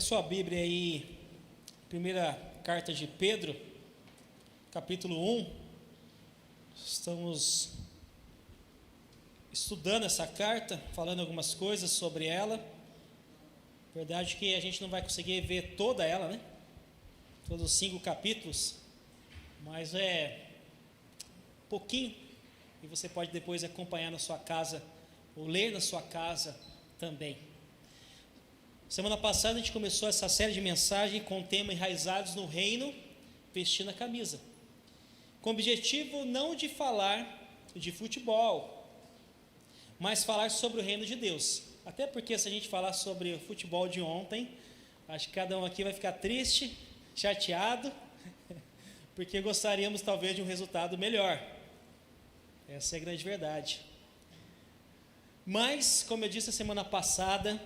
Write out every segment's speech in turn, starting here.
Sua Bíblia aí, primeira carta de Pedro, capítulo 1. Estamos estudando essa carta, falando algumas coisas sobre ela. Verdade que a gente não vai conseguir ver toda ela, né? Todos os 5 capítulos, mas é pouquinho, e você pode depois acompanhar na sua casa, ou ler na sua casa também. Semana passada a gente começou essa série de mensagens com o tema Enraizados no Reino, vestindo a camisa, com o objetivo não de falar de futebol, mas falar sobre o reino de Deus. Até porque se a gente falar sobre o futebol de ontem, acho que cada um aqui vai ficar triste, chateado, porque gostaríamos talvez de um resultado melhor. Essa é a grande verdade. Mas, como eu disse a semana passada,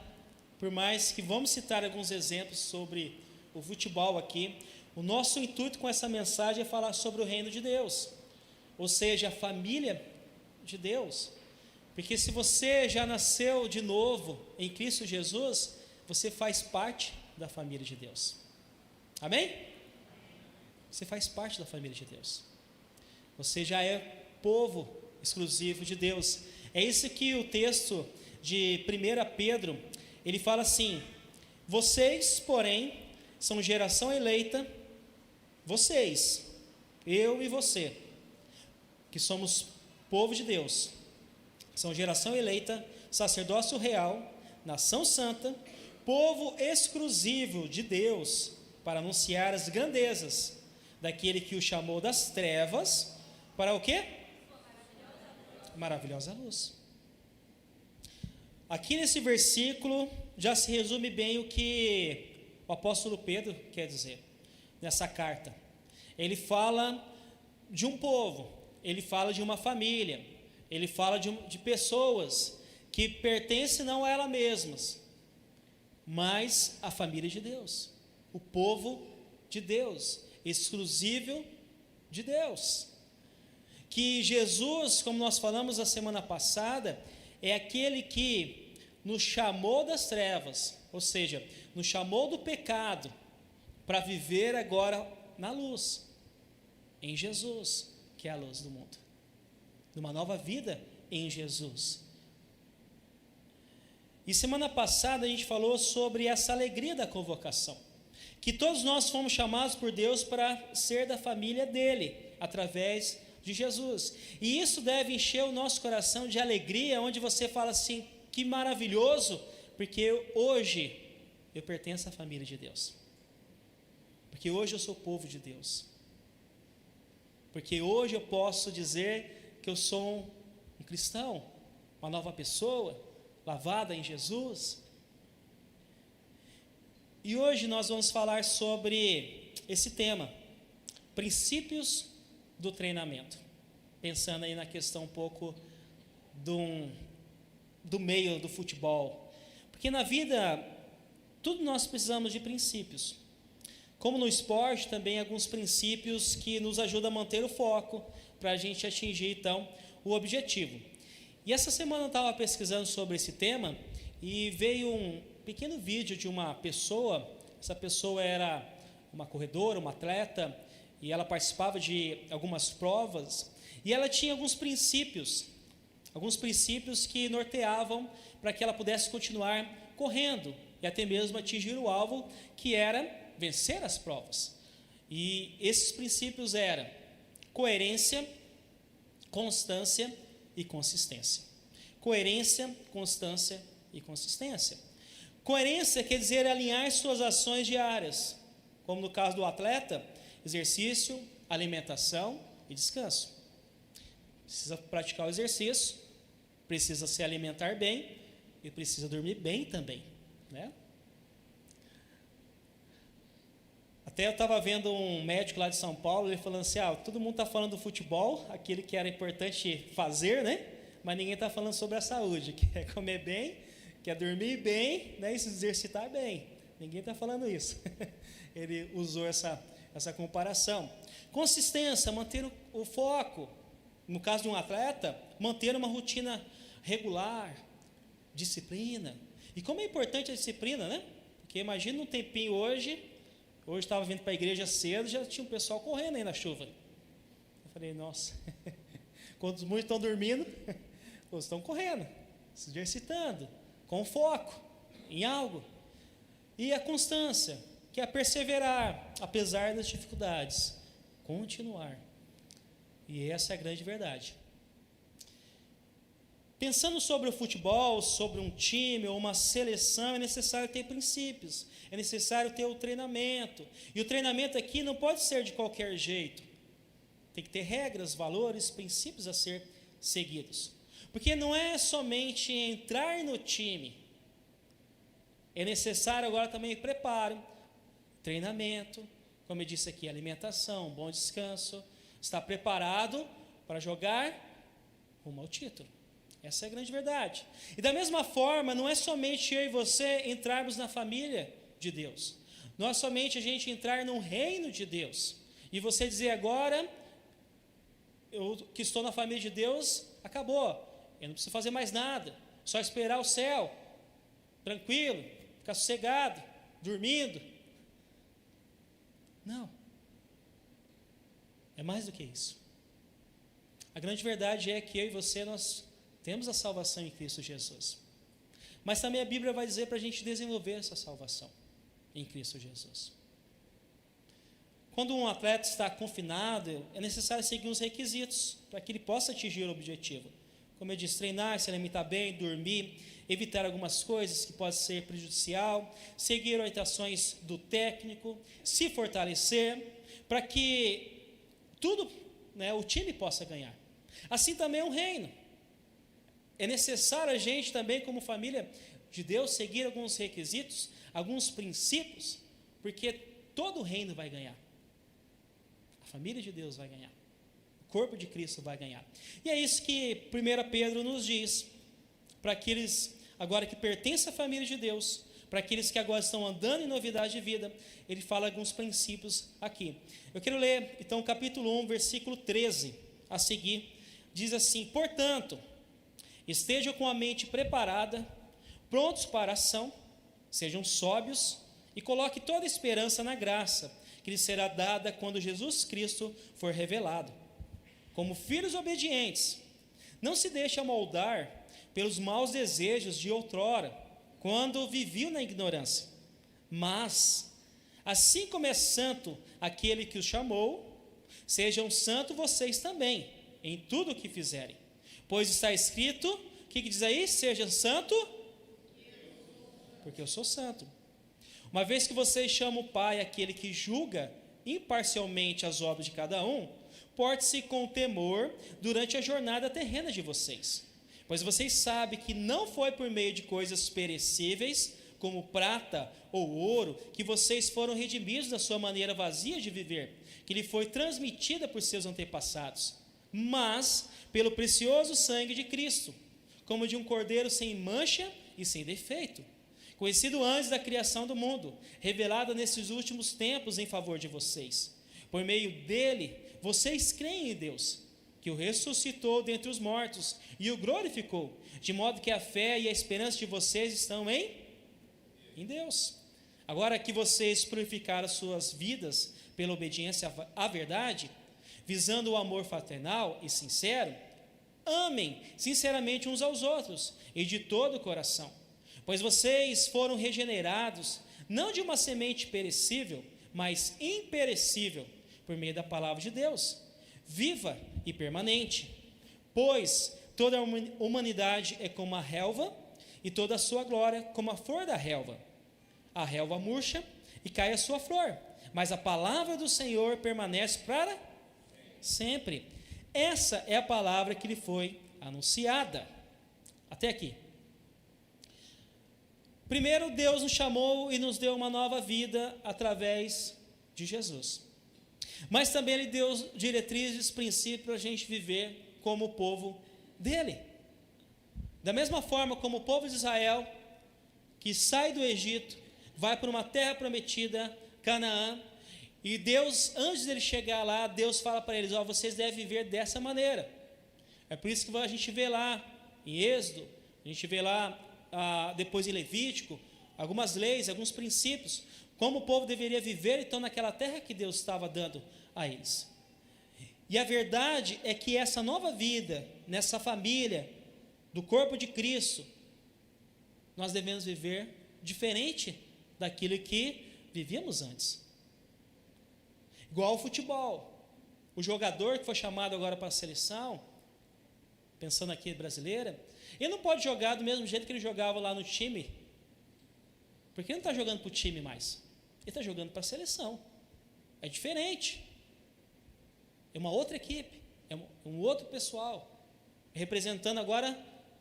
por mais que vamos citar alguns exemplos sobre o futebol aqui, o nosso intuito com essa mensagem é falar sobre o reino de Deus, ou seja, a família de Deus. Porque se você já nasceu de novo em Cristo Jesus, você faz parte da família de Deus. Amém? Você faz parte da família de Deus. Você já é povo exclusivo de Deus. É isso que o texto de 1 Pedro, ele fala assim: vocês, porém, são geração eleita, vocês, eu e você, que somos povo de Deus, são geração eleita, sacerdócio real, nação santa, povo exclusivo de Deus, para anunciar as grandezas daquele que o chamou das trevas para o quê? Maravilhosa luz. Aqui nesse versículo já se resume bem o que o apóstolo Pedro quer dizer nessa carta. Ele fala de um povo, ele fala de uma família, ele fala de pessoas que pertencem não a elas mesmas, mas à família de Deus, o povo de Deus, exclusivo de Deus. Que Jesus, como nós falamos a semana passada, é aquele que nos chamou das trevas, ou seja, nos chamou do pecado, para viver agora na luz, em Jesus, que é a luz do mundo, numa nova vida em Jesus. E semana passada a gente falou sobre essa alegria da convocação, que todos nós fomos chamados por Deus para ser da família dele, através de Jesus, e isso deve encher o nosso coração de alegria, onde você fala assim: que maravilhoso, porque hoje eu pertenço à família de Deus, porque hoje eu sou povo de Deus, porque hoje eu posso dizer que eu sou um cristão, uma nova pessoa, lavada em Jesus. E hoje nós vamos falar sobre esse tema, princípios do treinamento, pensando aí na questão um pouco do meio do futebol, porque na vida tudo nós precisamos de princípios, como no esporte também alguns princípios que nos ajudam a manter o foco, para a gente atingir então o objetivo. E essa semana eu estava pesquisando sobre esse tema, e veio um pequeno vídeo de uma pessoa. Essa pessoa era uma corredora, uma atleta, e ela participava de algumas provas, e ela tinha alguns princípios que norteavam para que ela pudesse continuar correndo, e até mesmo atingir o alvo, que era vencer as provas. E esses princípios eram coerência, constância e consistência. Coerência, constância e consistência. Coerência quer dizer alinhar suas ações diárias, como no caso do atleta: exercício, alimentação e descanso. Precisa praticar o exercício, precisa se alimentar bem e precisa dormir bem também, né? Até eu estava vendo um médico lá de São Paulo, ele falando assim: todo mundo está falando do futebol, aquele que era importante fazer, né? Mas ninguém está falando sobre a saúde, que é comer bem, que é dormir bem, né? E se exercitar bem. Ninguém está falando isso. Ele usou essa comparação. Consistência, manter o foco. No caso de um atleta, manter uma rotina regular, disciplina. E como é importante a disciplina, né? Porque imagina um tempinho hoje estava vindo para a igreja cedo, já tinha um pessoal correndo aí na chuva. Eu falei, nossa, quando muitos estão dormindo, outros estão correndo, se exercitando, com foco em algo. E a constância, que é perseverar, apesar das dificuldades, continuar. E essa é a grande verdade. Pensando sobre o futebol, sobre um time ou uma seleção, é necessário ter princípios, é necessário ter o treinamento. E o treinamento aqui não pode ser de qualquer jeito. Tem que ter regras, valores, princípios a ser seguidos. Porque não é somente entrar no time. É necessário agora também preparo, treinamento, como eu disse aqui, alimentação, bom descanso, estar preparado para jogar rumo ao título. Essa é a grande verdade. E da mesma forma, não é somente eu e você entrarmos na família de Deus. Não é somente a gente entrar no reino de Deus. E você dizer agora, eu que estou na família de Deus, acabou. Eu não preciso fazer mais nada. Só esperar o céu. Tranquilo, ficar sossegado, dormindo. Não. É mais do que isso. A grande verdade é que eu e você, nós temos a salvação em Cristo Jesus. Mas também a Bíblia vai dizer para a gente desenvolver essa salvação em Cristo Jesus. Quando um atleta está confinado, é necessário seguir os requisitos para que ele possa atingir o objetivo. Como eu disse, treinar, se alimentar bem, dormir, evitar algumas coisas que podem ser prejudicial, seguir orientações do técnico, se fortalecer, para que tudo, o time possa ganhar. Assim também é um reino. É necessário a gente também, como família de Deus, seguir alguns requisitos, alguns princípios, porque todo o reino vai ganhar. A família de Deus vai ganhar. O corpo de Cristo vai ganhar. E é isso que 1 Pedro nos diz, para aqueles agora que pertencem à família de Deus, para aqueles que agora estão andando em novidade de vida, ele fala alguns princípios aqui. Eu quero ler, então, o capítulo 1, versículo 13, a seguir, diz assim: portanto, estejam com a mente preparada, prontos para a ação, sejam sóbrios e coloque toda a esperança na graça que lhes será dada quando Jesus Cristo for revelado. Como filhos obedientes, não se deixe amoldar pelos maus desejos de outrora, quando viviam na ignorância. Mas, assim como é santo aquele que os chamou, sejam santos vocês também, em tudo o que fizerem. Pois está escrito, o que diz aí? Seja santo, porque eu sou santo. Uma vez que vocês chamam o Pai, aquele que julga imparcialmente as obras de cada um, porte-se com temor durante a jornada terrena de vocês. Pois vocês sabem que não foi por meio de coisas perecíveis, como prata ou ouro, que vocês foram redimidos da sua maneira vazia de viver, que lhe foi transmitida por seus antepassados, mas pelo precioso sangue de Cristo, como de um cordeiro sem mancha e sem defeito, conhecido antes da criação do mundo, revelado nesses últimos tempos em favor de vocês. Por meio dele, vocês creem em Deus, que o ressuscitou dentre os mortos e o glorificou, de modo que a fé e a esperança de vocês estão em Deus. Agora que vocês purificaram suas vidas pela obediência à verdade, visando o amor fraternal e sincero, amem sinceramente uns aos outros e de todo o coração, pois vocês foram regenerados, não de uma semente perecível, mas imperecível, por meio da palavra de Deus, viva e permanente. Pois toda a humanidade é como a relva, e toda a sua glória como a flor da relva. A relva murcha e cai a sua flor, mas a palavra do Senhor permanece para sempre. Essa é a palavra que lhe foi anunciada. Até aqui. Primeiro, Deus nos chamou e nos deu uma nova vida através de Jesus. Mas também Ele deu diretrizes, princípios para a gente viver como o povo dEle. Da mesma forma como o povo de Israel, que sai do Egito, vai para uma terra prometida, Canaã, e Deus, antes dele chegar lá, Deus fala para eles: vocês devem viver dessa maneira. É por isso que a gente vê lá em Êxodo, a gente vê lá depois em Levítico, algumas leis, alguns princípios, como o povo deveria viver então naquela terra que Deus estava dando a eles. E a verdade é que essa nova vida, nessa família, do corpo de Cristo, nós devemos viver diferente daquilo que vivíamos antes. Igual ao futebol. O jogador que foi chamado agora para a seleção, pensando aqui brasileira, ele não pode jogar do mesmo jeito que ele jogava lá no time, porque ele não está jogando para o time mais, ele está jogando para a seleção. É diferente, é uma outra equipe, é um outro pessoal, representando agora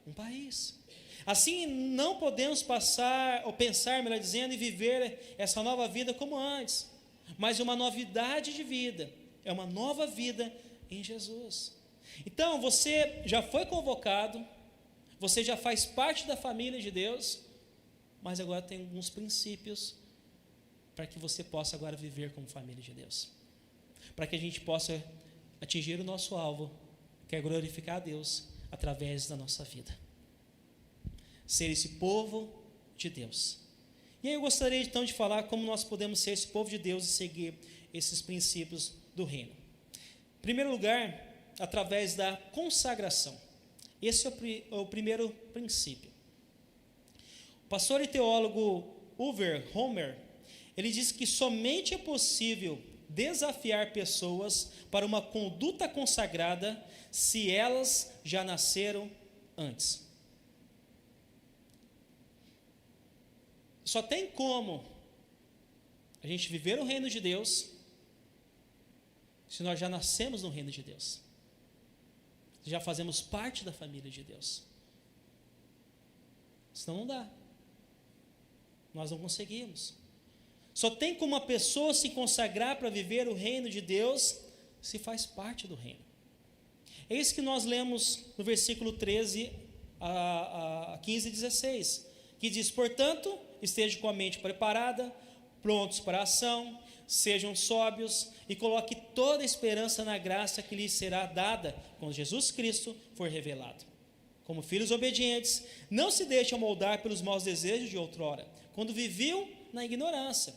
um país. Assim, não podemos passar, ou pensar, melhor dizendo, e viver essa nova vida como antes, mas uma novidade de vida, é uma nova vida em Jesus. Então, você já foi convocado, você já faz parte da família de Deus, mas agora tem alguns princípios para que você possa agora viver como família de Deus, para que a gente possa atingir o nosso alvo, que é glorificar a Deus através da nossa vida, ser esse povo de Deus. E aí eu gostaria então de falar como nós podemos ser esse povo de Deus e seguir esses princípios do reino. Em primeiro lugar, através da consagração. Esse é o primeiro princípio. O pastor e teólogo Uwe Homer, ele diz que somente é possível desafiar pessoas para uma conduta consagrada se elas já nasceram antes. Só tem como a gente viver o reino de Deus se nós já nascemos no reino de Deus, já fazemos parte da família de Deus. Senão não dá, nós não conseguimos. Só tem como uma pessoa se consagrar para viver o reino de Deus se faz parte do reino. É isso que nós lemos no versículo 13 a 15 e 16, que diz: portanto, estejam com a mente preparada, prontos para a ação, sejam sóbrios e coloque toda a esperança na graça que lhes será dada quando Jesus Cristo for revelado. Como filhos obedientes, não se deixem moldar pelos maus desejos de outrora, quando viviam na ignorância.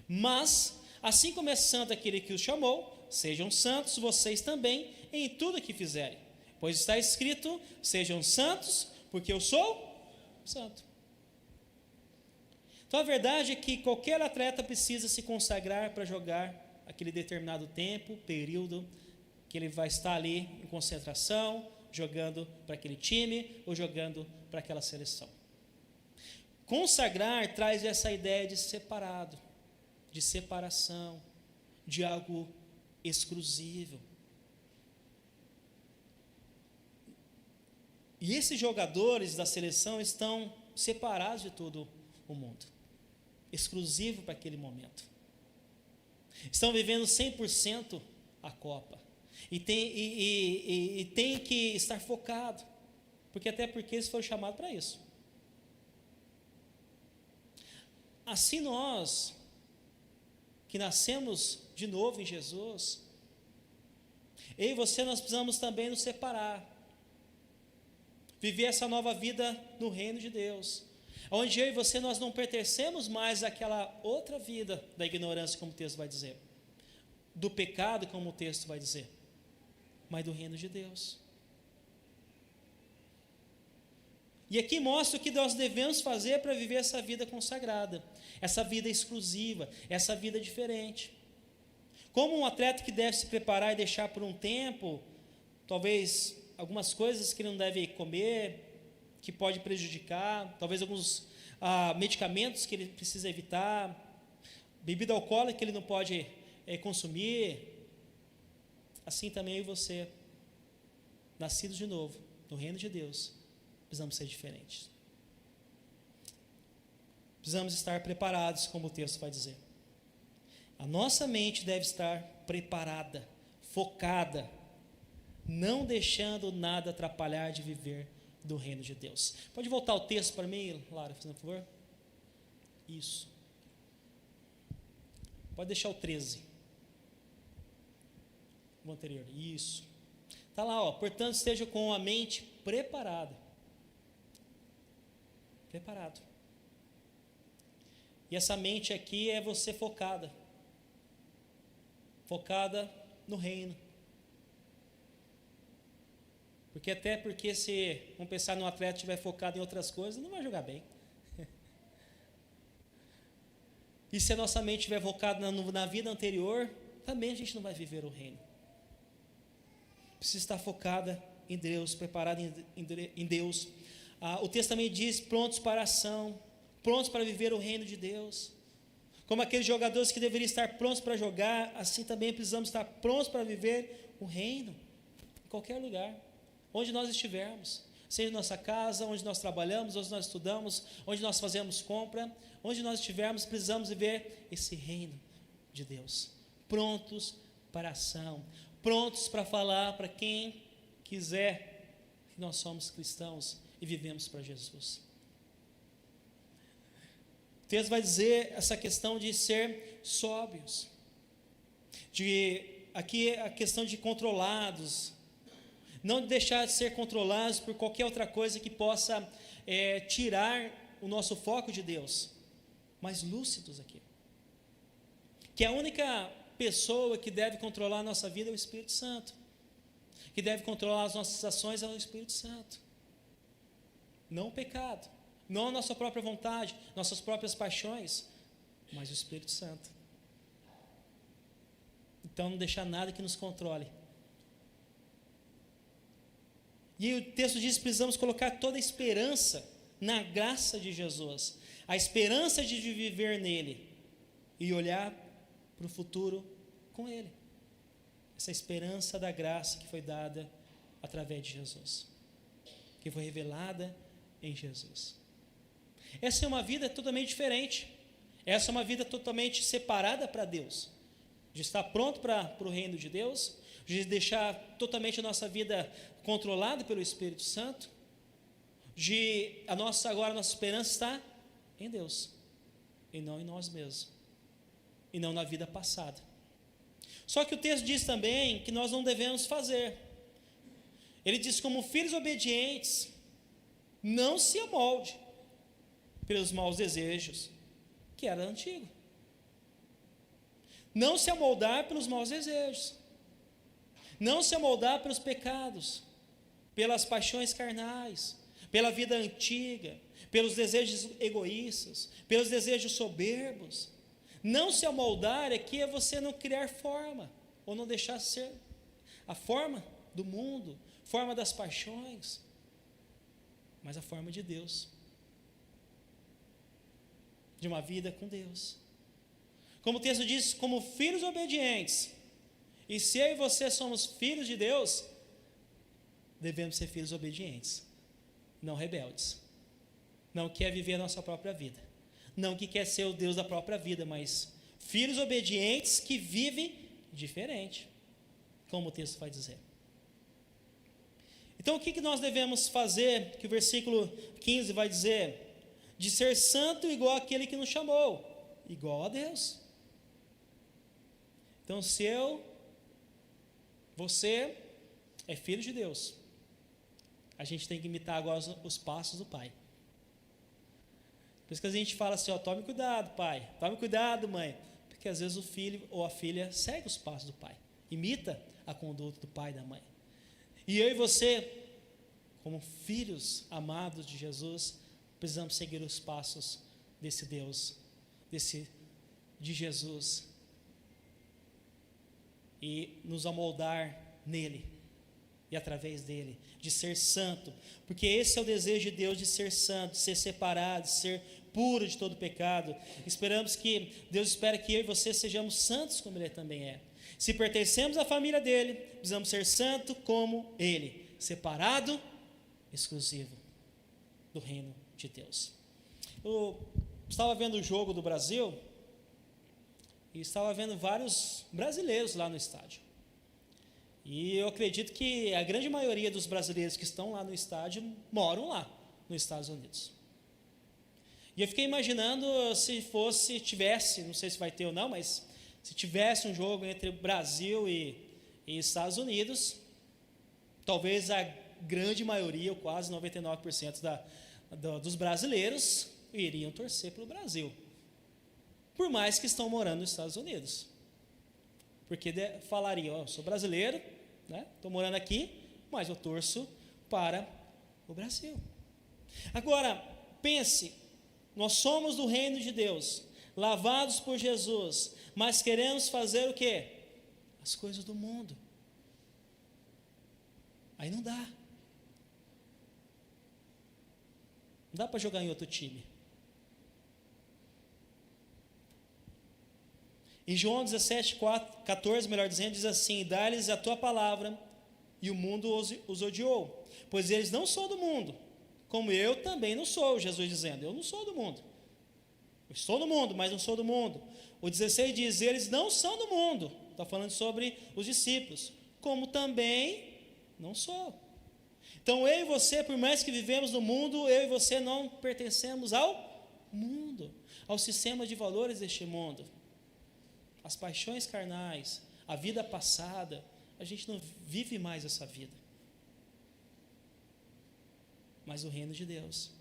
Mas, assim como é santo aquele que os chamou, sejam santos vocês também em tudo que fizerem. Pois está escrito: sejam santos, porque eu sou santo. Então a verdade é que qualquer atleta precisa se consagrar para jogar aquele determinado tempo, período, que ele vai estar ali em concentração, jogando para aquele time ou jogando para aquela seleção. Consagrar traz essa ideia de separado, de separação, de algo exclusivo. E esses jogadores da seleção estão separados de todo o mundo, exclusivo para aquele momento. Estão vivendo 100% a Copa. E tem que estar focado, porque eles foram chamados para isso. Assim nós, que nascemos de novo em Jesus, eu e você, nós precisamos também nos separar, viver essa nova vida no reino de Deus, onde eu e você, nós não pertencemos mais àquela outra vida da ignorância, como o texto vai dizer, do pecado, como o texto vai dizer, mas do reino de Deus. E aqui mostra o que nós devemos fazer para viver essa vida consagrada, essa vida exclusiva, essa vida diferente. Como um atleta que deve se preparar e deixar por um tempo, talvez algumas coisas que ele não deve comer, que pode prejudicar, talvez alguns medicamentos que ele precisa evitar, bebida alcoólica que ele não pode consumir. Assim também eu e você, nascidos de novo no reino de Deus, precisamos ser diferentes. Precisamos estar preparados, como o texto vai dizer. A nossa mente deve estar preparada, focada, não deixando nada atrapalhar de viver do reino de Deus. Pode voltar o texto para mim, Lara, fazendo favor? Isso. Pode deixar o 13. O anterior. Isso. Está lá, ó. Portanto, esteja com a mente preparada. Preparado. E essa mente aqui é você focada no reino. Porque se, vamos pensar num atleta que estiver focado em outras coisas, não vai jogar bem. E se a nossa mente estiver focada na vida anterior, também a gente não vai viver o reino. Precisa estar focada em Deus, preparada em Deus. O texto também diz, prontos para a ação, prontos para viver o reino de Deus. Como aqueles jogadores que deveriam estar prontos para jogar, assim também precisamos estar prontos para viver o reino, em qualquer lugar, onde nós estivermos, seja nossa casa, onde nós trabalhamos, onde nós estudamos, onde nós fazemos compra, onde nós estivermos, precisamos viver esse reino de Deus, prontos para a ação, prontos para falar para quem quiser que nós somos cristãos e vivemos para Jesus. O texto vai dizer essa questão de ser sóbrios, aqui a questão de controlados, não deixar de ser controlados por qualquer outra coisa que possa tirar o nosso foco de Deus, mas lúcidos aqui, que a única pessoa que deve controlar a nossa vida é o Espírito Santo, que deve controlar as nossas ações é o Espírito Santo, não o pecado, não a nossa própria vontade, nossas próprias paixões, mas o Espírito Santo. Então não deixar nada que nos controle. E o texto diz que precisamos colocar toda a esperança na graça de Jesus, a esperança de viver nele e olhar para o futuro com ele. Essa esperança da graça que foi dada através de Jesus, que foi revelada em Jesus. Essa é uma vida totalmente diferente. Essa é uma vida totalmente separada para Deus, de estar pronto para o reino de Deus, de deixar totalmente a nossa vida controlada pelo Espírito Santo, agora a nossa esperança está em Deus, e não em nós mesmos, e não na vida passada. Só que o texto diz também que nós não devemos fazer. Ele diz, como filhos obedientes, não se amolde pelos maus desejos, que era antigo. Não se amoldar pelos maus desejos, não se amoldar pelos pecados, pelas paixões carnais, pela vida antiga, pelos desejos egoístas, pelos desejos soberbos. Não se amoldar aqui é você não criar forma, ou não deixar ser a forma do mundo, forma das paixões, mas a forma de Deus, de uma vida com Deus. Como o texto diz, como filhos obedientes, e se eu e você somos filhos de Deus, devemos ser filhos obedientes, não rebeldes, não quer viver a nossa própria vida, não que quer ser o Deus da própria vida, mas filhos obedientes que vivem diferente, como o texto vai dizer. Então o que nós devemos fazer, que o versículo 15 vai dizer, de ser santo igual àquele que nos chamou, igual a Deus. Então você é filho de Deus, a gente tem que imitar agora os passos do Pai. Por isso que a gente fala assim, tome cuidado, pai, tome cuidado, mãe, porque às vezes o filho ou a filha segue os passos do pai, imita a conduta do pai e da mãe. E eu e você, como filhos amados de Jesus, precisamos seguir os passos desse Deus, de Jesus, e nos amoldar nele e através dele, de ser santo, porque esse é o desejo de Deus, de ser santo, de ser separado, de ser puro de todo pecado. Deus espera que eu e você sejamos santos como ele também é. Se pertencemos à família dele, precisamos ser santos como ele, separado, exclusivo do reino de Deus. Eu estava vendo o jogo do Brasil e estava vendo vários brasileiros lá no estádio. E eu acredito que a grande maioria dos brasileiros que estão lá no estádio moram lá nos Estados Unidos. E eu fiquei imaginando se tivesse, não sei se vai ter ou não, mas se tivesse um jogo entre Brasil e Estados Unidos, talvez a grande maioria, ou quase 99% dos brasileiros iriam torcer pelo Brasil. por mais que estão morando nos Estados Unidos. Porque falariam, eu sou brasileiro, né? Estou morando aqui, mas eu torço para o Brasil. Agora, pense, nós somos do reino de Deus, lavados por Jesus, mas queremos fazer o quê? As coisas do mundo. Aí não dá. Não dá para jogar em outro time. Em João 17, 14, melhor dizendo, diz assim: dá-lhes a tua palavra, e o mundo os odiou, pois eles não são do mundo, como eu também não sou. Jesus dizendo, eu não sou do mundo. Eu estou no mundo, mas não sou do mundo. O 16 diz, eles não são do mundo. Está falando sobre os discípulos, como também não sou. Então eu e você, por mais que vivemos no mundo, eu e você não pertencemos ao mundo, ao sistema de valores deste mundo. As paixões carnais, a vida passada, a gente não vive mais essa vida. Mas o reino de Deus.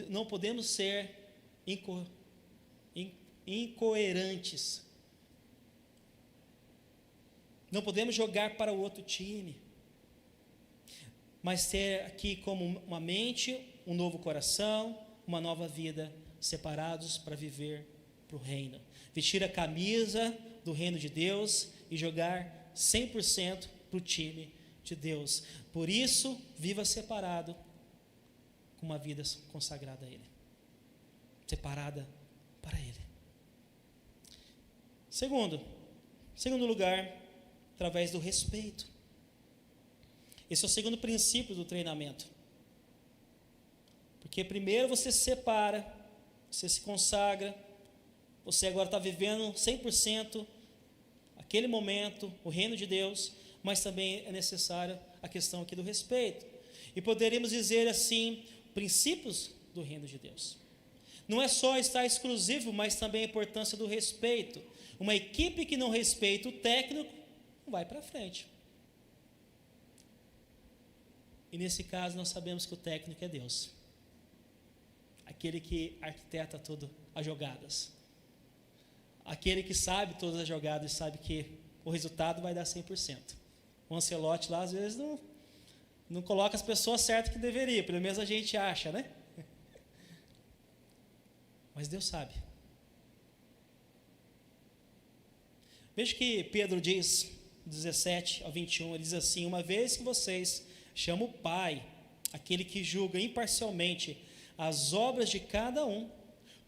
Não podemos ser incoerentes. Não podemos jogar para o outro time. Mas ter aqui como uma mente, um novo coração, uma nova vida, separados para viver para o reino. Vestir a camisa do reino de Deus e jogar 100% para o time de Deus. Por isso, viva separado, com uma vida consagrada a Ele. Separada para Ele. Segundo lugar, através do respeito. Esse é o segundo princípio do treinamento. Porque primeiro você se separa, você se consagra, você agora está vivendo 100% aquele momento, o reino de Deus, mas também é necessária a questão aqui do respeito. E poderíamos dizer assim, princípios do reino de Deus. Não é só estar exclusivo, mas também a importância do respeito. Uma equipe que não respeita o técnico, não vai para frente. E nesse caso nós sabemos que o técnico é Deus. Aquele que arquiteta todas as jogadas. Aquele que sabe todas as jogadas e sabe que o resultado vai dar 100%. O Ancelotti lá às vezes não coloca as pessoas certas que deveria, pelo menos a gente acha, né? Mas Deus sabe. Veja que Pedro diz, 17 ao 21, ele diz assim: uma vez que vocês chamam o Pai, aquele que julga imparcialmente as obras de cada um,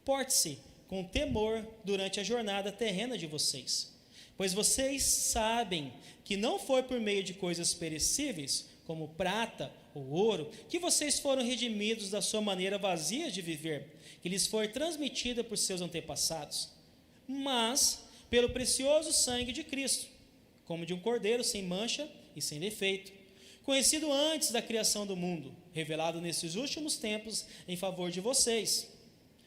porte-se com temor durante a jornada terrena de vocês, pois vocês sabem que não foi por meio de coisas perecíveis, como prata ou ouro, que vocês foram redimidos da sua maneira vazia de viver, que lhes foi transmitida por seus antepassados, mas pelo precioso sangue de Cristo, como de um cordeiro sem mancha e sem defeito, conhecido antes da criação do mundo, revelado nesses últimos tempos em favor de vocês.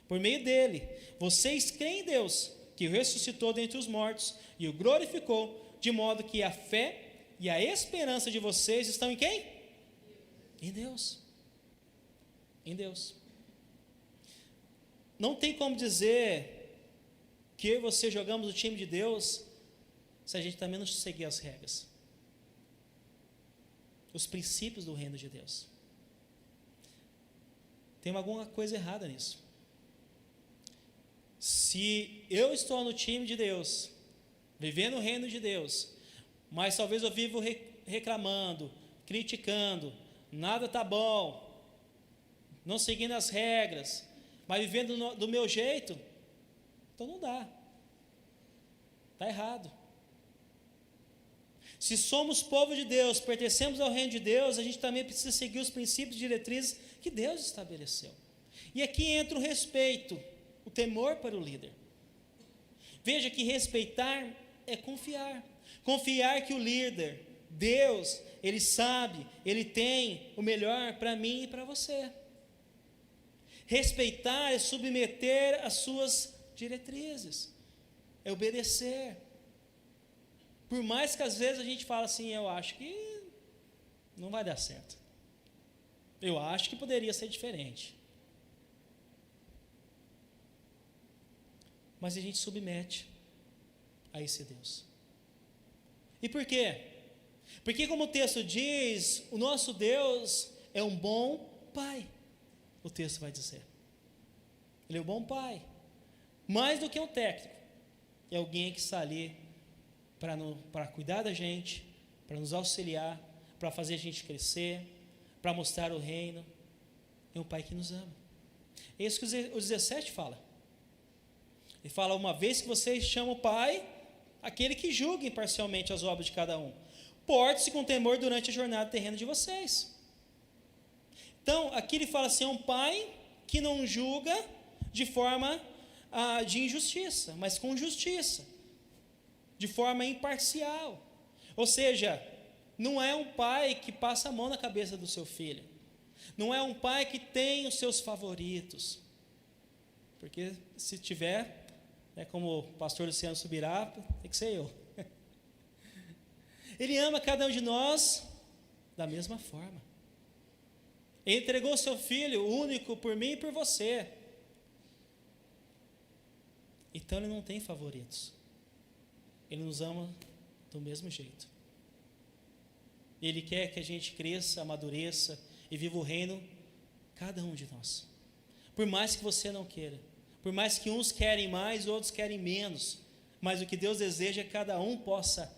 Por meio dele, vocês creem em Deus, que o ressuscitou dentre os mortos e o glorificou, de modo que a fé e a esperança de vocês estão em quem? Em Deus. Em Deus. Não tem como dizer que eu e você jogamos o time de Deus se a gente também não seguir as regras, os princípios do reino de Deus. Tem alguma coisa errada nisso. Se eu estou no time de Deus, vivendo o reino de Deus, mas talvez eu vivo reclamando, criticando, nada está bom, não seguindo as regras, mas vivendo do meu jeito, então não dá. Está errado. Se somos povo de Deus, pertencemos ao reino de Deus, a gente também precisa seguir os princípios e diretrizes que Deus estabeleceu. E aqui entra o respeito, o temor para o líder. Veja que respeitar é confiar. Confiar que o líder, Deus, Ele sabe, Ele tem o melhor para mim e para você. Respeitar é submeter às suas diretrizes, é obedecer. Por mais que às vezes a gente fala assim, eu acho que não vai dar certo. Eu acho que poderia ser diferente. mas a gente submete a esse Deus. E por quê? Porque, como o texto diz, o nosso Deus é um bom Pai. O texto vai dizer. Ele é um bom Pai. Mais do que um técnico. É alguém que está ali para cuidar da gente, para nos auxiliar, para fazer a gente crescer, para mostrar o reino. É um Pai que nos ama. É isso que o 17 fala. Ele fala: uma vez que vocês chamam o Pai, aquele que julga imparcialmente as obras de cada um, porte-se com temor durante a jornada terrena de vocês. Então, aqui ele fala assim: é um Pai que não julga de forma de injustiça, mas com justiça, de forma imparcial. Ou seja, não é um pai que passa a mão na cabeça do seu filho, não é um pai que tem os seus favoritos, porque se tiver, como o pastor Luciano Subirá, tem que ser eu. Ele ama cada um de nós da mesma forma. Ele entregou o seu filho único por mim e por você. Então ele não tem favoritos. Ele nos ama do mesmo jeito. Ele quer que a gente cresça, amadureça e viva o reino, cada um de nós. Por mais que você não queira, por mais que uns querem mais, outros querem menos, mas o que Deus deseja é que cada um possa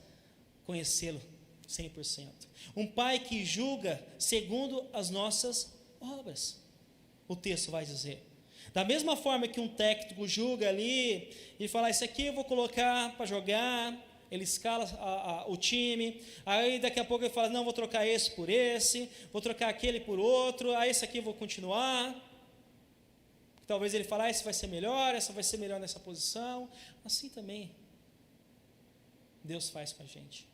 conhecê-lo 100%. Um pai que julga segundo as nossas obras, o texto vai dizer. Da mesma forma que um técnico julga ali e fala: isso aqui eu vou colocar para jogar, ele escala o time, aí daqui a pouco ele fala: não, vou trocar esse por esse, vou trocar aquele por outro, aí esse aqui eu vou continuar. Talvez ele fale: esse vai ser melhor, essa vai ser melhor nessa posição. Assim também Deus faz com a gente,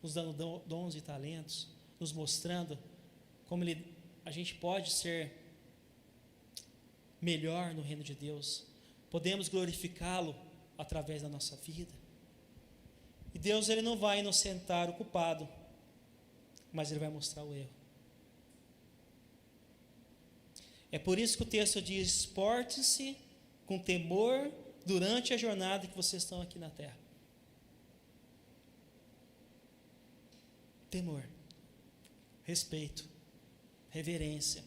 nos dando dons e talentos, nos mostrando como a gente pode ser melhor no reino de Deus, podemos glorificá-lo através da nossa vida. E Deus, ele não vai inocentar o culpado, mas ele vai mostrar o erro. É por isso que o texto diz: portem-se com temor durante a jornada que vocês estão aqui na terra. Temor, respeito, reverência.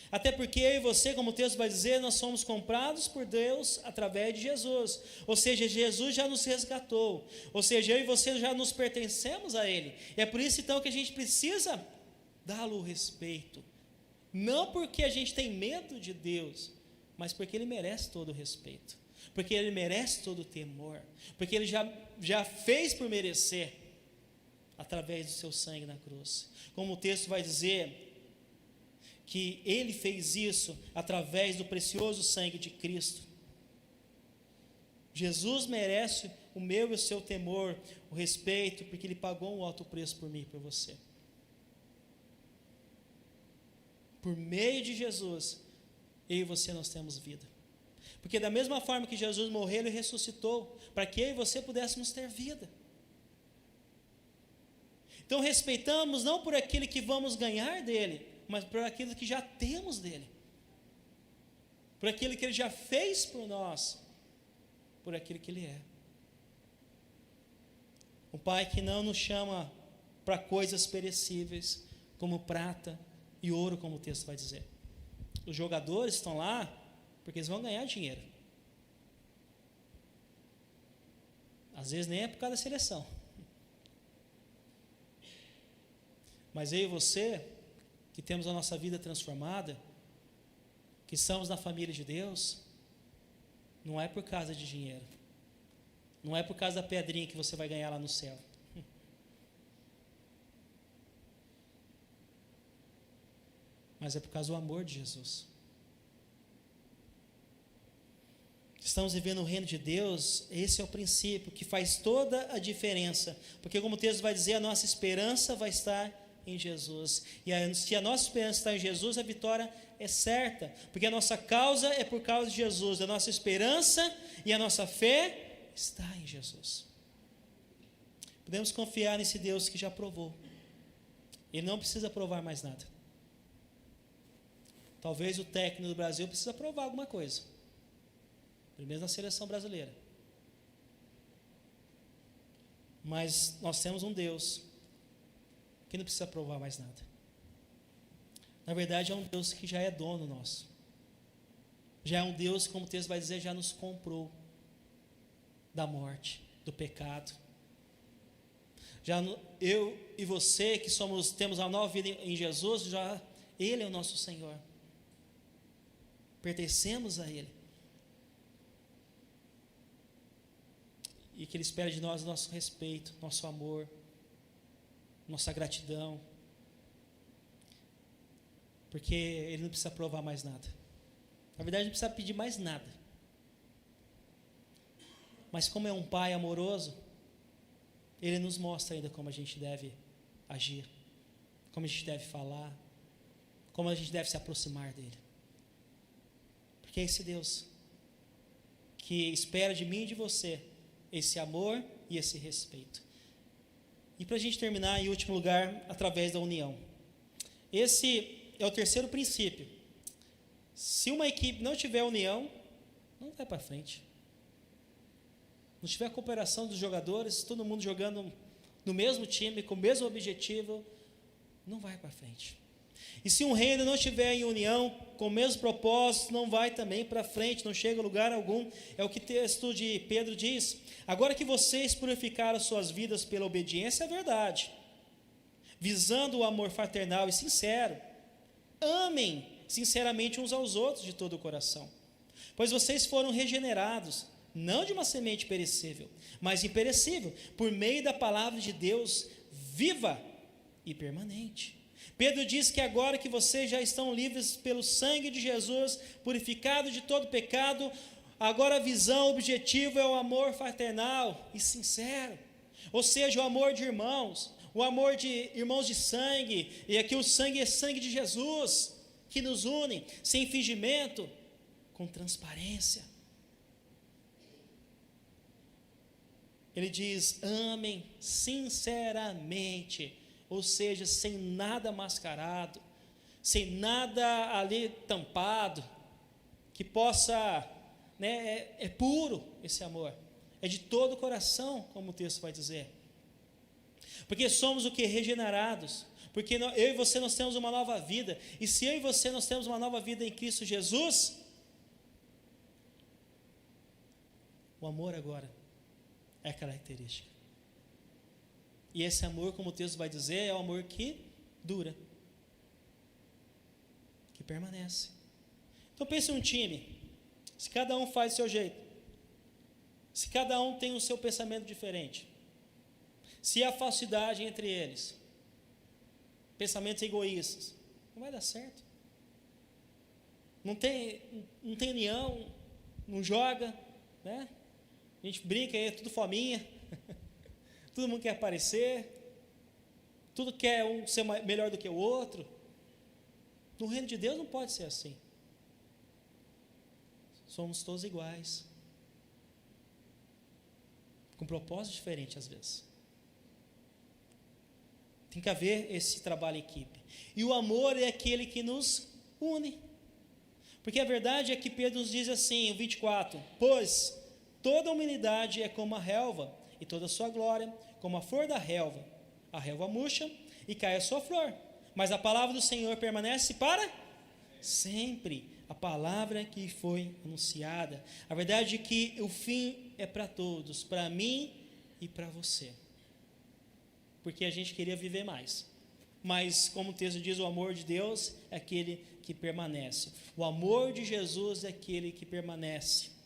Até porque eu e você, como o texto vai dizer, nós somos comprados por Deus através de Jesus. Ou seja, Jesus já nos resgatou. Ou seja, eu e você já nos pertencemos a Ele. E é por isso então que a gente precisa dá-lo o respeito. Não porque a gente tem medo de Deus, mas porque Ele merece todo o respeito. Porque Ele merece todo o temor. Porque Ele já fez por merecer, através do seu sangue na cruz. Como o texto vai dizer, que Ele fez isso através do precioso sangue de Cristo. Jesus merece o meu e o seu temor, o respeito, porque Ele pagou um alto preço por mim e por você. Por meio de Jesus, eu e você nós temos vida. Porque da mesma forma que Jesus morreu e ressuscitou, para que eu e você pudéssemos ter vida. Então respeitamos não por aquilo que vamos ganhar dele, mas por aquilo que já temos dele, por aquilo que ele já fez por nós, por aquilo que ele é. Um pai que não nos chama para coisas perecíveis, como prata e ouro, como o texto vai dizer. Os jogadores estão lá porque eles vão ganhar dinheiro. Às vezes nem é por causa da seleção. Mas eu e você, que temos a nossa vida transformada, que estamos na família de Deus, não é por causa de dinheiro, não é por causa da pedrinha que você vai ganhar lá no céu, mas é por causa do amor de Jesus. Estamos vivendo o reino de Deus, esse é o princípio que faz toda a diferença, porque como o texto vai dizer, a nossa esperança vai estar em Jesus, e se a nossa esperança está em Jesus, a vitória é certa, porque a nossa causa é por causa de Jesus, a nossa esperança e a nossa fé está em Jesus. Podemos confiar nesse Deus que já provou, Ele não precisa provar mais nada. Talvez o técnico do Brasil precisa provar alguma coisa, Primeiro na seleção brasileira. Mas nós temos um Deus que não precisa provar mais nada. Na verdade, é um Deus que já é dono nosso. Já é um Deus, como o texto vai dizer, já nos comprou da morte, do pecado. Já eu e você que temos a nova vida em Jesus, já Ele é o nosso Senhor. Pertencemos a Ele. E que Ele espera de nós o nosso respeito, nosso amor, nossa gratidão. Porque Ele não precisa provar mais nada. Na verdade, não precisa pedir mais nada. Mas como é um Pai amoroso, Ele nos mostra ainda como a gente deve agir, como a gente deve falar, como a gente deve se aproximar dEle. Porque é esse Deus que espera de mim e de você esse amor e esse respeito. E para a gente terminar, em último lugar, através da união. Esse é o terceiro princípio. Se uma equipe não tiver união, não vai para frente. Não tiver cooperação dos jogadores, todo mundo jogando no mesmo time, com o mesmo objetivo, não vai para frente. E se um reino não estiver em união, com o mesmo propósito, não vai também para frente, não chega a lugar algum. É o que o texto de Pedro diz. Agora que vocês purificaram suas vidas pela obediência à verdade, visando o amor fraternal e sincero, amem sinceramente uns aos outros de todo o coração, pois vocês foram regenerados, não de uma semente perecível, mas imperecível, por meio da palavra de Deus viva e permanente. Pedro diz que agora que vocês já estão livres pelo sangue de Jesus, purificados de todo pecado, agora a visão, o objetivo é o amor fraternal e sincero, ou seja, o amor de irmãos, o amor de irmãos de sangue, e aqui o sangue é sangue de Jesus, que nos une, sem fingimento, com transparência. Ele diz, amem sinceramente, ou seja, sem nada mascarado, sem nada ali tampado, que possa, é puro esse amor, é de todo o coração, como o texto vai dizer, porque somos o que? Regenerados, porque eu e você nós temos uma nova vida, e se eu e você nós temos uma nova vida em Cristo Jesus, o amor agora é característica. E esse amor, como o texto vai dizer, é o amor que dura, que permanece. Então pense em um time, se cada um faz do seu jeito, se cada um tem o seu pensamento diferente, se há falsidade entre eles, pensamentos egoístas, não vai dar certo. Não tem união, não joga, né? A gente brinca aí, é tudo fominha. Todo mundo quer aparecer, tudo quer um ser melhor do que o outro. No reino de Deus não pode ser assim. Somos todos iguais, com propósito diferente às vezes. Tem que haver esse trabalho em equipe. E o amor é aquele que nos une. Porque a verdade é que Pedro nos diz assim, o 24, pois toda a humanidade é como a relva, e toda a sua glória como a flor da relva. A relva murcha e cai a sua flor, mas a palavra do Senhor permanece para sempre. A palavra que foi anunciada. A verdade é que o fim é para todos, para mim e para você, porque a gente queria viver mais, mas como o texto diz, o amor de Deus é aquele que permanece, o amor de Jesus é aquele que permanece.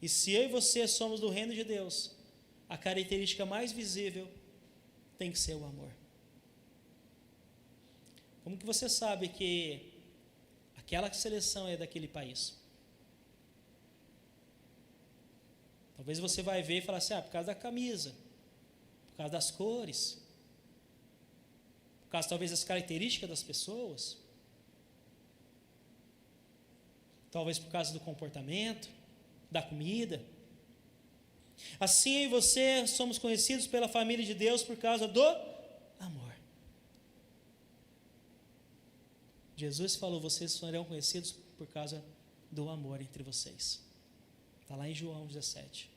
E se eu e você somos do reino de Deus, a característica mais visível tem que ser o amor. Como que você sabe que aquela seleção é daquele país? Talvez você vai ver e falar assim, por causa da camisa, por causa das cores, por causa talvez das características das pessoas, talvez por causa do comportamento, da comida. Assim eu e você somos conhecidos pela família de Deus por causa do amor. Jesus falou, vocês serão conhecidos por causa do amor entre vocês. Está lá em João 17.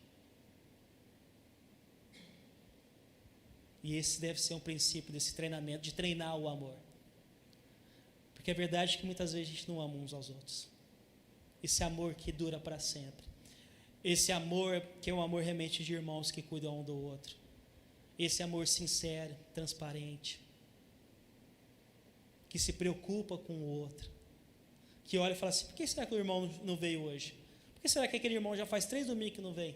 E esse deve ser um princípio desse treinamento, de treinar o amor. Porque é verdade que muitas vezes a gente não ama uns aos outros. Esse amor que dura para sempre. Esse amor que é um amor realmente de irmãos que cuidam um do outro. Esse amor sincero, transparente. Que se preocupa com o outro. Que olha e fala assim, por que será que o irmão não veio hoje? Por que será que aquele irmão já faz 3 domingos que não vem?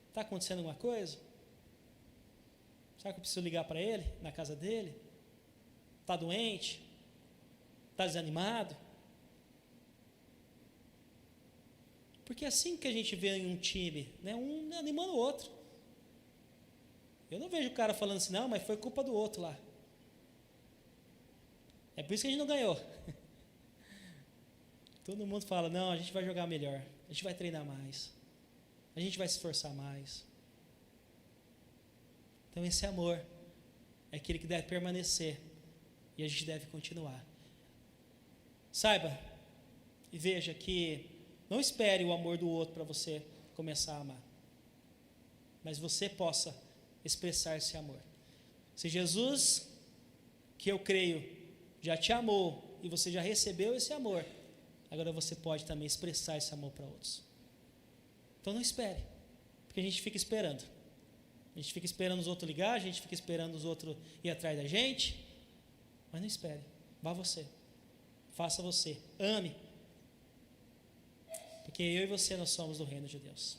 Está acontecendo alguma coisa? Será que eu preciso ligar para ele, na casa dele? Está doente? Está desanimado? Porque é assim que a gente vê em um time, né? Um animando o outro. Eu não vejo o cara falando assim, não, mas foi culpa do outro lá. É por isso que a gente não ganhou. Todo mundo fala, não, a gente vai jogar melhor, a gente vai treinar mais, a gente vai se esforçar mais. Então esse amor é aquele que deve permanecer e a gente deve continuar. Saiba e veja que não espere o amor do outro para você começar a amar, mas você possa expressar esse amor. Se Jesus, que eu creio, já te amou e você já recebeu esse amor, agora você pode também expressar esse amor para outros. Então não espere, porque a gente fica esperando. A gente fica esperando os outros ligar, a gente fica esperando os outros ir atrás da gente, mas não espere, vá você, faça você, ame, porque eu e você nós somos do reino de Deus.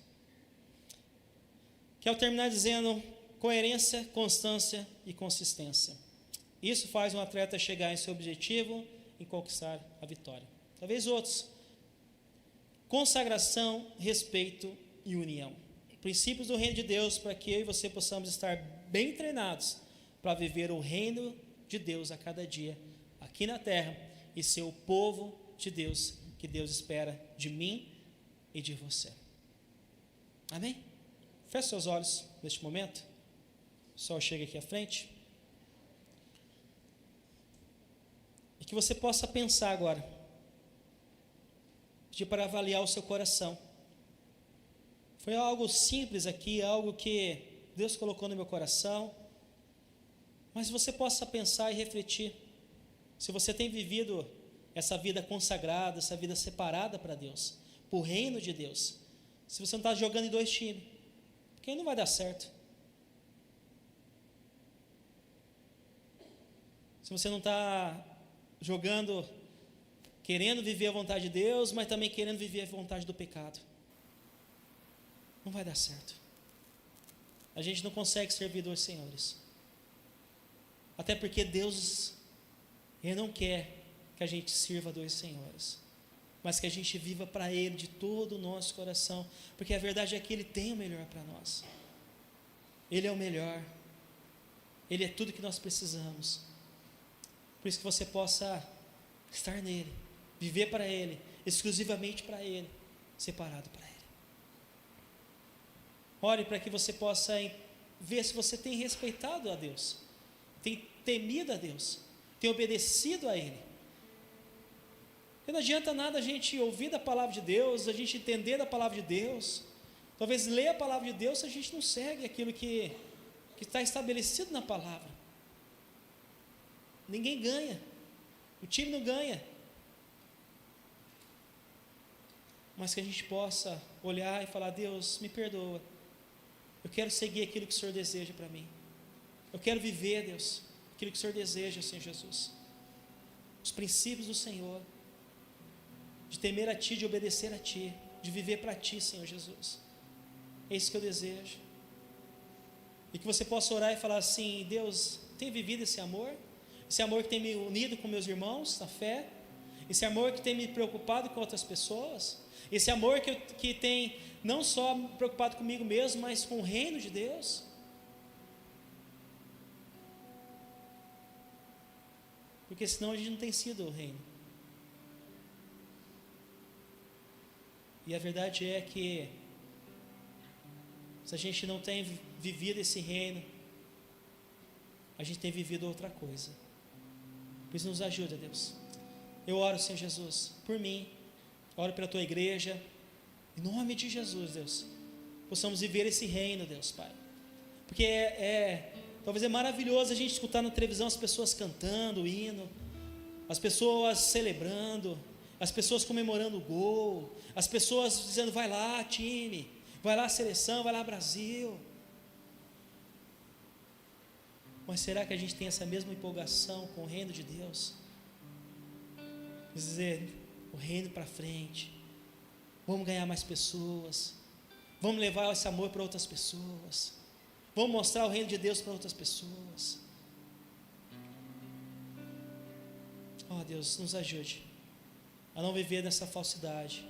Quero terminar dizendo coerência, constância e consistência. Isso faz um atleta chegar em seu objetivo e conquistar a vitória. Talvez outros. Consagração, respeito e união. Princípios do reino de Deus para que eu e você possamos estar bem treinados para viver o reino de Deus a cada dia aqui na terra e ser o povo de Deus que Deus espera de mim e de você. Amém? Feche seus olhos neste momento. O sol chega aqui à frente. E que você possa pensar agora. Pedir para avaliar o seu coração. Foi algo simples aqui, algo que Deus colocou no meu coração. Mas você possa pensar e refletir. Se você tem vivido essa vida consagrada, essa vida separada para Deus, para o reino de Deus. Se você não está jogando em 2 times, porque aí não vai dar certo. Se você não está jogando, querendo viver a vontade de Deus, mas também querendo viver a vontade do pecado, não vai dar certo. A gente não consegue servir 2 senhores. Até porque Deus, Ele não quer que a gente sirva 2 senhores, mas que a gente viva para Ele de todo o nosso coração, porque a verdade é que Ele tem o melhor para nós. Ele é o melhor. Ele é tudo que nós precisamos. Por isso que você possa estar nele, viver para Ele, exclusivamente para Ele, separado para Ele. Ore para que você possa ver se você tem respeitado a Deus, tem temido a Deus, tem obedecido a Ele. Porque não adianta nada a gente ouvir da palavra de Deus, a gente entender da palavra de Deus, talvez ler a palavra de Deus, se a gente não segue aquilo que está estabelecido na palavra. Ninguém ganha, o time não ganha, mas que a gente possa olhar e falar: Deus, me perdoa, eu quero seguir aquilo que o Senhor deseja para mim, eu quero viver, Deus, aquilo que o Senhor deseja, Senhor Jesus, os princípios do Senhor, de temer a Ti, de obedecer a Ti, de viver para Ti, Senhor Jesus. É isso que eu desejo. E que você possa orar e falar assim: Deus, tem vivido esse amor que tem me unido com meus irmãos na fé, esse amor que tem me preocupado com outras pessoas, esse amor que tem não só me preocupado comigo mesmo, mas com o reino de Deus. Porque senão a gente não tem sido o reino. E a verdade é que se a gente não tem vivido esse reino, a gente tem vivido outra coisa. Por isso nos ajuda, Deus. Eu oro, Senhor Jesus, por mim, Oro pela tua igreja, em nome de Jesus, Deus, possamos viver esse reino, Deus, Pai, porque talvez é maravilhoso a gente escutar na televisão as pessoas cantando o hino, as pessoas celebrando, as pessoas comemorando o gol, as pessoas dizendo, vai lá time, vai lá seleção, vai lá Brasil. Mas será que a gente tem essa mesma empolgação com o reino de Deus? Dizer, o reino para frente, vamos ganhar mais pessoas, vamos levar esse amor para outras pessoas, vamos mostrar o reino de Deus para outras pessoas. Oh Deus, nos ajude a não viver nessa falsidade,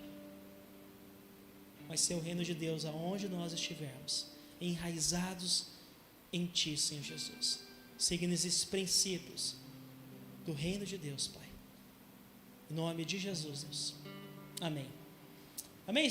mas ser o reino de Deus aonde nós estivermos, enraizados em Ti, Senhor Jesus, seguindo esses princípios do reino de Deus, Pai, em nome de Jesus, Deus, amém. Amém.